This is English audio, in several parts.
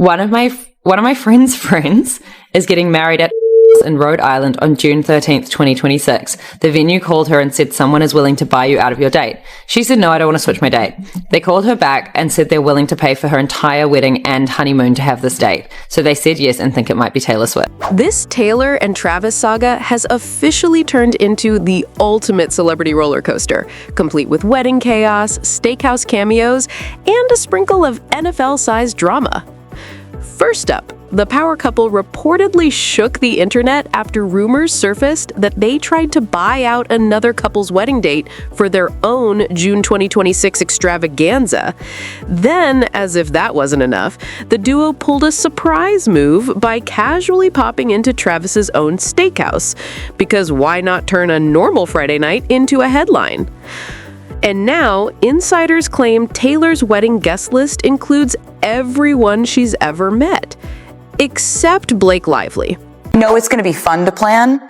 One of my friend's friends is getting married at in Rhode Island on June 13th, 2026. The venue called her and said someone is willing to buy you out of your date. She said, no, I don't want to switch my date. They called her back and said they're willing to pay for her entire wedding and honeymoon to have this date. So they said yes and think it might be Taylor Swift. This Taylor and Travis saga has officially turned into the ultimate celebrity roller coaster, complete with wedding chaos, Steakhouse cameos, and a sprinkle of NFL-sized drama. First up, the power couple reportedly shook the internet after rumors surfaced that they tried to buy out another couple's wedding date for their own June 2026 extravaganza. Then, as if that wasn't enough, the duo pulled a surprise move by casually popping into Travis's own Steakhouse. Because why not turn a normal Friday night into a headline? And now, insiders claim Taylor's wedding guest list includes everyone she's ever met, except Blake Lively. No, it's going to be fun to plan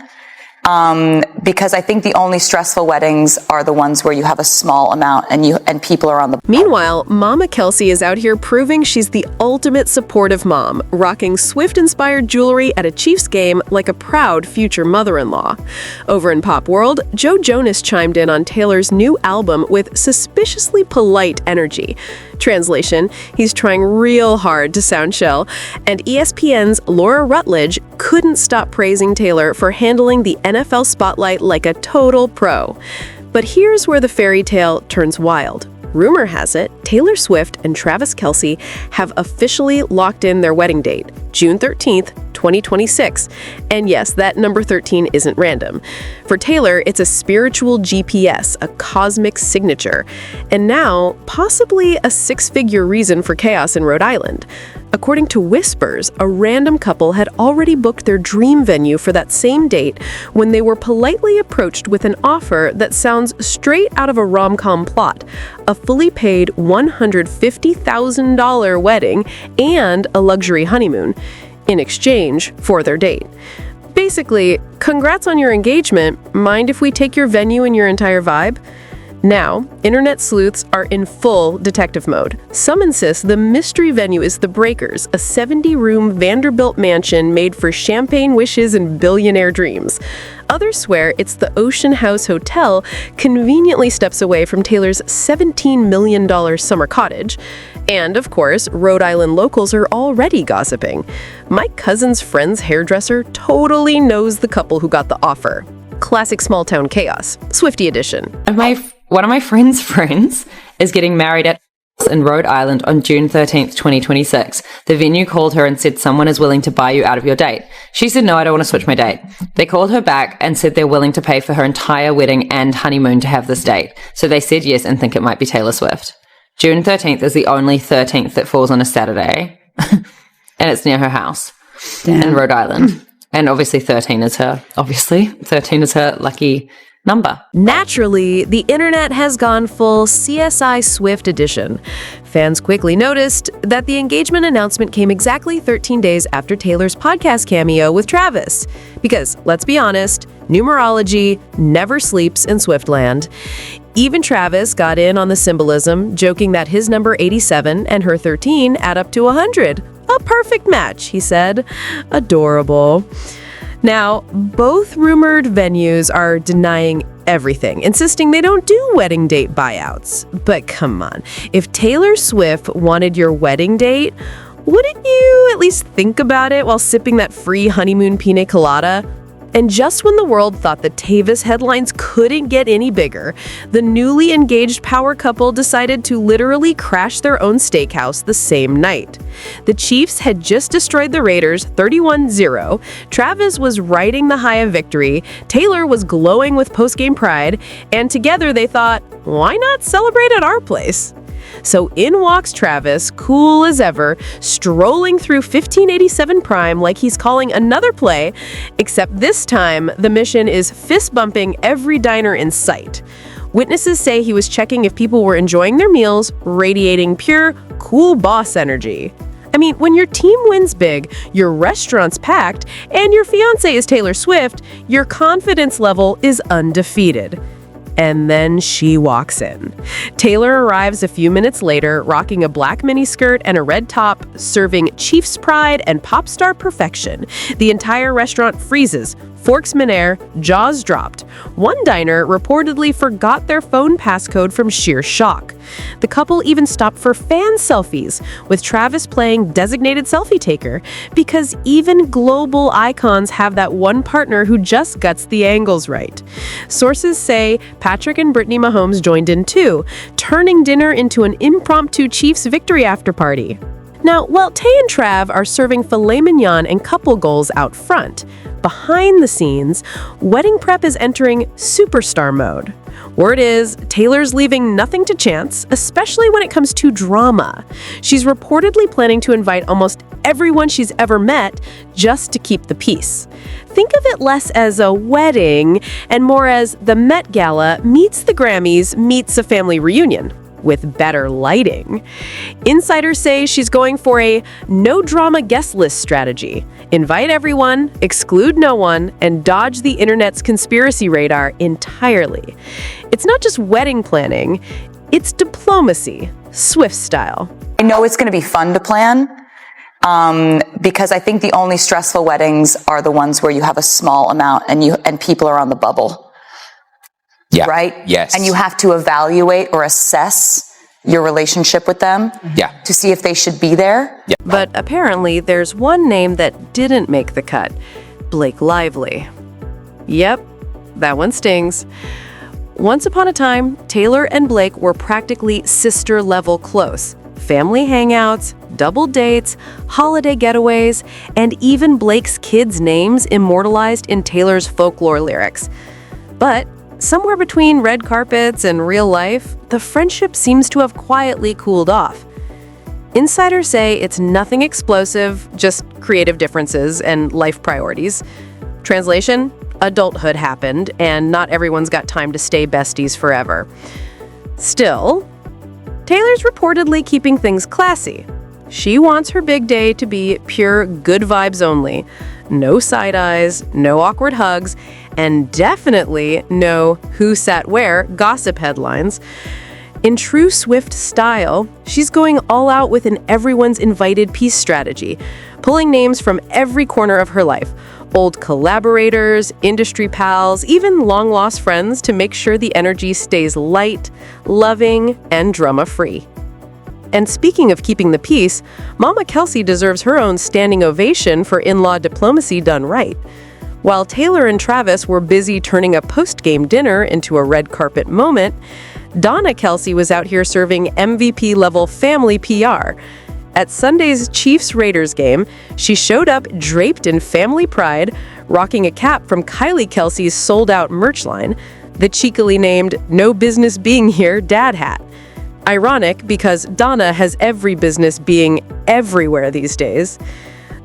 because I think the only stressful weddings are the ones where you have a small amount and people are on the... Meanwhile, Mama Kelce is out here proving she's the ultimate supportive mom, rocking Swift-inspired jewelry at a Chiefs game like a proud future mother-in-law. Over in pop world, Jonas chimed in on Taylor's new album with suspiciously polite energy. Translation, he's trying real hard to sound chill, and ESPN's Laura Rutledge couldn't stop praising Taylor for handling the NFL spotlight like a total pro. But here's where the fairy tale turns wild. Rumor has it, Taylor Swift and Travis Kelce have officially locked in their wedding date, June 13th, 2026. And yes, that number 13 isn't random. For Taylor, it's a spiritual GPS, a cosmic signature, and now possibly a six-figure reason for chaos in Rhode Island. According to whispers, a random couple had already booked their dream venue for that same date when they were politely approached with an offer that sounds straight out of a rom-com plot, a fully paid $150,000 wedding and a luxury honeymoon in exchange for their date. Basically, congrats on your engagement. Mind if we take your venue and your entire vibe? Now, internet sleuths are in full detective mode. Some insist the mystery venue is The Breakers, a 70-room Vanderbilt mansion made for champagne wishes and billionaire dreams. Others swear it's the Ocean House Hotel, conveniently steps away from Taylor's $17 million summer cottage. And, of course, Rhode Island locals are already gossiping. My cousin's friend's hairdresser totally knows the couple who got the offer. Classic small-town chaos, Swiftie edition. One of my friend's friends is getting married at in Rhode Island on June 13th, 2026. The venue called her and said someone is willing to buy you out of your date. She said, no, I don't want to switch my date. They called her back and said they're willing to pay for her entire wedding and honeymoon to have this date. So they said yes and think it might be Taylor Swift. June 13th is the only 13th that falls on a Saturday, and it's near her house in Rhode Island. And obviously 13 is her lucky number. Naturally, the internet has gone full CSI Swift edition. Fans quickly noticed that the engagement announcement came exactly 13 days after Taylor's podcast cameo with Travis. Because, let's be honest, numerology never sleeps in Swiftland. Even Travis got in on the symbolism, joking that his number 87 and her 13 add up to 100. A perfect match, he said. Adorable. Now, both rumored venues are denying everything, insisting they don't do wedding date buyouts. But come on, if Taylor Swift wanted your wedding date, wouldn't you at least think about it while sipping that free honeymoon pina colada? And just when the world thought the Tavis headlines couldn't get any bigger, the newly engaged power couple decided to literally crash their own steakhouse the same night. The Chiefs had just destroyed the Raiders 31-0. Travis was riding the high of victory. Taylor was glowing with post-game pride. And together they thought, why not celebrate at our place? So in walks Travis, cool as ever, strolling through 1587 Prime like he's calling another play, except this time the mission is fist-bumping every diner in sight. Witnesses say he was checking if people were enjoying their meals, radiating pure, cool boss energy. I mean, when your team wins big, your restaurant's packed, and your fiancé is Taylor Swift, your confidence level is undefeated. And then she walks in. Taylor arrives a few minutes later, rocking a black miniskirt and a red top, serving Chiefs pride and pop star perfection. The entire restaurant freezes, forks midair, jaws dropped. One diner reportedly forgot their phone passcode from sheer shock. The couple even stopped for fan selfies, with Travis playing designated selfie taker, because even global icons have that one partner who just gets the angles right. Sources say Patrick and Brittany Mahomes joined in too, turning dinner into an impromptu Chiefs victory after party. Now, while Tay and Trav are serving filet mignon and couple goals out front, behind the scenes, wedding prep is entering superstar mode. Word is, Taylor's leaving nothing to chance, especially when it comes to drama. She's reportedly planning to invite almost everyone she's ever met just to keep the peace. Think of it less as a wedding and more as the Met Gala meets the Grammys meets a family reunion, with better lighting. Insiders say she's going for a no-drama guest list strategy. Invite everyone, exclude no one, and dodge the internet's conspiracy radar entirely. It's not just wedding planning, it's diplomacy, Swift style. I know it's going to be fun to plan, because I think the only stressful weddings are the ones where you have a small amount and people are on the bubble. Yeah. Right? Yes. And you have to evaluate or assess your relationship with them to see if they should be there. Yeah. But apparently there's one name that didn't make the cut. Blake Lively. Yep, that one stings. Once upon a time, Taylor and Blake were practically sister-level close. Family hangouts, double dates, holiday getaways, and even Blake's kids' names immortalized in Taylor's folklore lyrics. But somewhere between red carpets and real life, the friendship seems to have quietly cooled off. Insiders say it's nothing explosive, just creative differences and life priorities. Translation: adulthood happened, and not everyone's got time to stay besties forever. Still, Taylor's reportedly keeping things classy. She wants her big day to be pure good vibes only. No side eyes, no awkward hugs, and definitely no who sat where gossip headlines. In true Swift style, she's going all out with an everyone's invited peace strategy, pulling names from every corner of her life. Old collaborators, industry pals, even long-lost friends to make sure the energy stays light, loving, and drama-free. And speaking of keeping the peace, Mama Kelce deserves her own standing ovation for in-law diplomacy done right. While Taylor and Travis were busy turning a post-game dinner into a red carpet moment, Donna Kelce was out here serving MVP-level family PR. At Sunday's Chiefs-Raiders game, she showed up draped in family pride, rocking a cap from Kylie Kelce's sold-out merch line, the cheekily named "No Business Being Here" dad hat. Ironic, because Donna has every business being everywhere these days.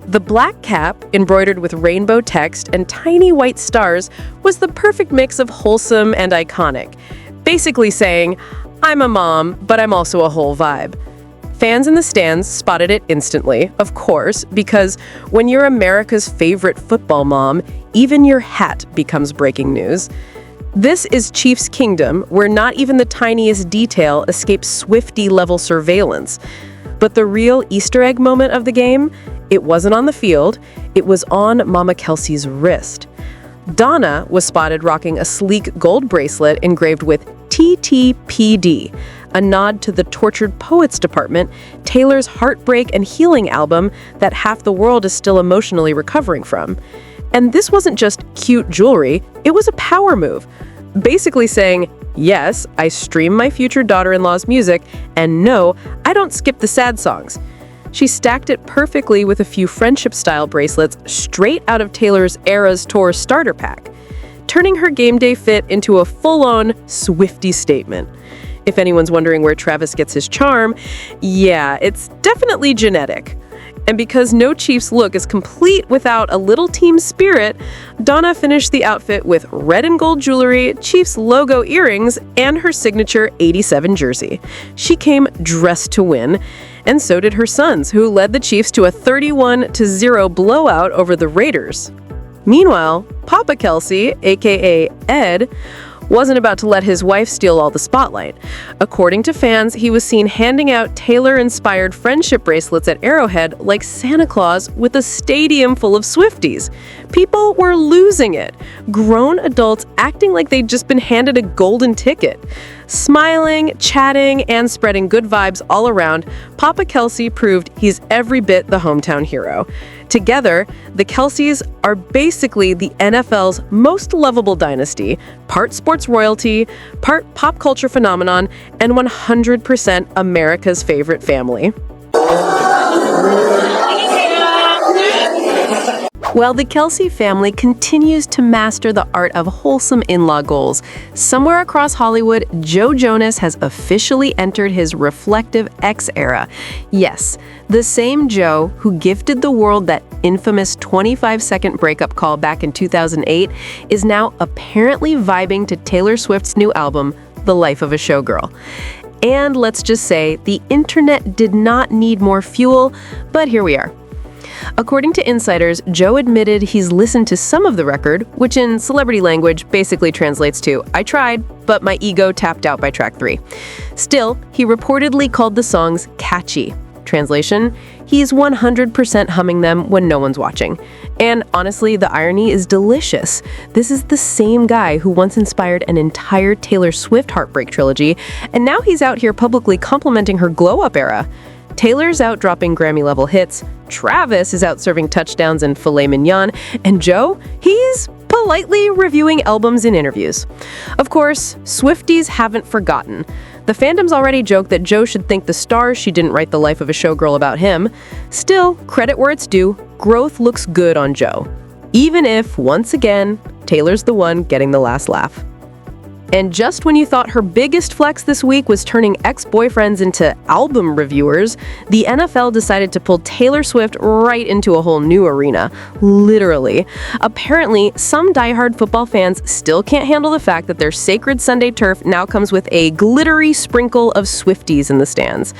The black cap, embroidered with rainbow text and tiny white stars, was the perfect mix of wholesome and iconic, basically saying, "I'm a mom, but I'm also a whole vibe." Fans in the stands spotted it instantly, of course, because when you're America's favorite football mom, even your hat becomes breaking news. This is Chiefs Kingdom, where not even the tiniest detail escapes Swiftie-level surveillance. But the real Easter egg moment of the game, it wasn't on the field, it was on Mama Kelce's wrist. Donna was spotted rocking a sleek gold bracelet engraved with TTPD, a nod to the Tortured Poets Department, Taylor's heartbreak and healing album that half the world is still emotionally recovering from. And this wasn't just cute jewelry, it was a power move, basically saying, yes, I stream my future daughter-in-law's music, and no, I don't skip the sad songs. She stacked it perfectly with a few friendship-style bracelets straight out of Taylor's Eras Tour starter pack, turning her game day fit into a full-on Swiftie statement. If anyone's wondering where Travis gets his charm, yeah, it's definitely genetic. And because no Chiefs look is complete without a little team spirit, Donna finished the outfit with red and gold jewelry, Chiefs logo earrings, and her signature 87 jersey. She came dressed to win, and so did her sons, who led the Chiefs to a 31-0 blowout over the Raiders. Meanwhile, Papa Kelce, aka Ed, wasn't about to let his wife steal all the spotlight. According to fans, he was seen handing out Taylor-inspired friendship bracelets at Arrowhead like Santa Claus with a stadium full of Swifties. People were losing it. Grown adults acting like they'd just been handed a golden ticket. Smiling, chatting, and spreading good vibes all around, Papa Kelce proved he's every bit the hometown hero. Together, the Kelces are basically the NFL's most lovable dynasty, part sports royalty, part pop culture phenomenon, and 100% America's favorite family. While the Kelce family continues to master the art of wholesome in-law goals, somewhere across Hollywood, Joe Jonas has officially entered his reflective X era. Yes, the same Joe who gifted the world that infamous 25-second breakup call back in 2008 is now apparently vibing to Taylor Swift's new album, The Life of a Showgirl. And let's just say, the internet did not need more fuel, but here we are. According to insiders, Joe admitted he's listened to some of the record, which in celebrity language basically translates to, "I tried, but my ego tapped out by track 3. Still, he reportedly called the songs catchy. Translation, he's 100% humming them when no one's watching. And honestly, the irony is delicious. This is the same guy who once inspired an entire Taylor Swift heartbreak trilogy, and now he's out here publicly complimenting her glow-up era. Taylor's out dropping Grammy-level hits, Travis is out serving touchdowns and filet mignon, and Joe, he's politely reviewing albums in interviews. Of course, Swifties haven't forgotten. The fandom's already joked that Joe should thank the stars she didn't write The Life of a Showgirl about him. Still, credit where it's due, growth looks good on Joe. Even if, once again, Taylor's the one getting the last laugh. And just when you thought her biggest flex this week was turning ex-boyfriends into album reviewers, the NFL decided to pull Taylor Swift right into a whole new arena. Literally. Apparently, some diehard football fans still can't handle the fact that their sacred Sunday turf now comes with a glittery sprinkle of Swifties in the stands.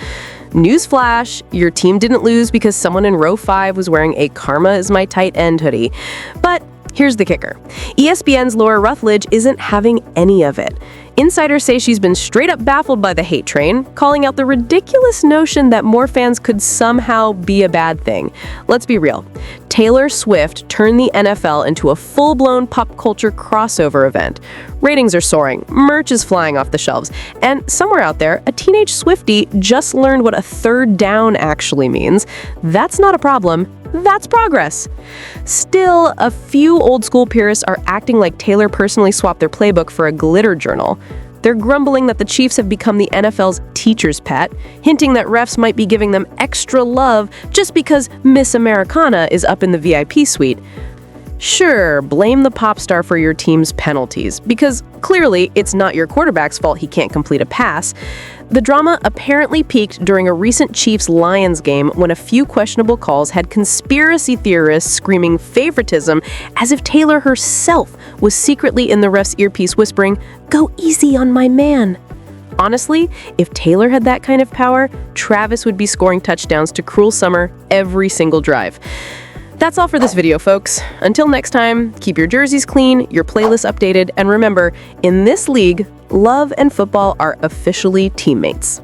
Newsflash, your team didn't lose because someone in row 5 was wearing a Karma is my tight end hoodie. But here's the kicker. ESPN's Laura Rutledge isn't having any of it. Insiders say she's been straight up baffled by the hate train, calling out the ridiculous notion that more fans could somehow be a bad thing. Let's be real. Taylor Swift turned the NFL into a full-blown pop culture crossover event. Ratings are soaring, merch is flying off the shelves, and somewhere out there, a teenage Swiftie just learned what a third down actually means. That's not a problem. That's progress. Still, a few old-school purists are acting like Taylor personally swapped their playbook for a glitter journal. They're grumbling that the Chiefs have become the NFL's teacher's pet, hinting that refs might be giving them extra love just because Miss Americana is up in the VIP suite. Sure, blame the pop star for your team's penalties, because clearly it's not your quarterback's fault he can't complete a pass. The drama apparently peaked during a recent Chiefs-Lions game when a few questionable calls had conspiracy theorists screaming favoritism as if Taylor herself was secretly in the ref's earpiece whispering, "Go easy on my man." Honestly, if Taylor had that kind of power, Travis would be scoring touchdowns to Cruel Summer every single drive. That's all for this video, folks. Until next time, keep your jerseys clean, your playlists updated, and remember, in this league, love and football are officially teammates.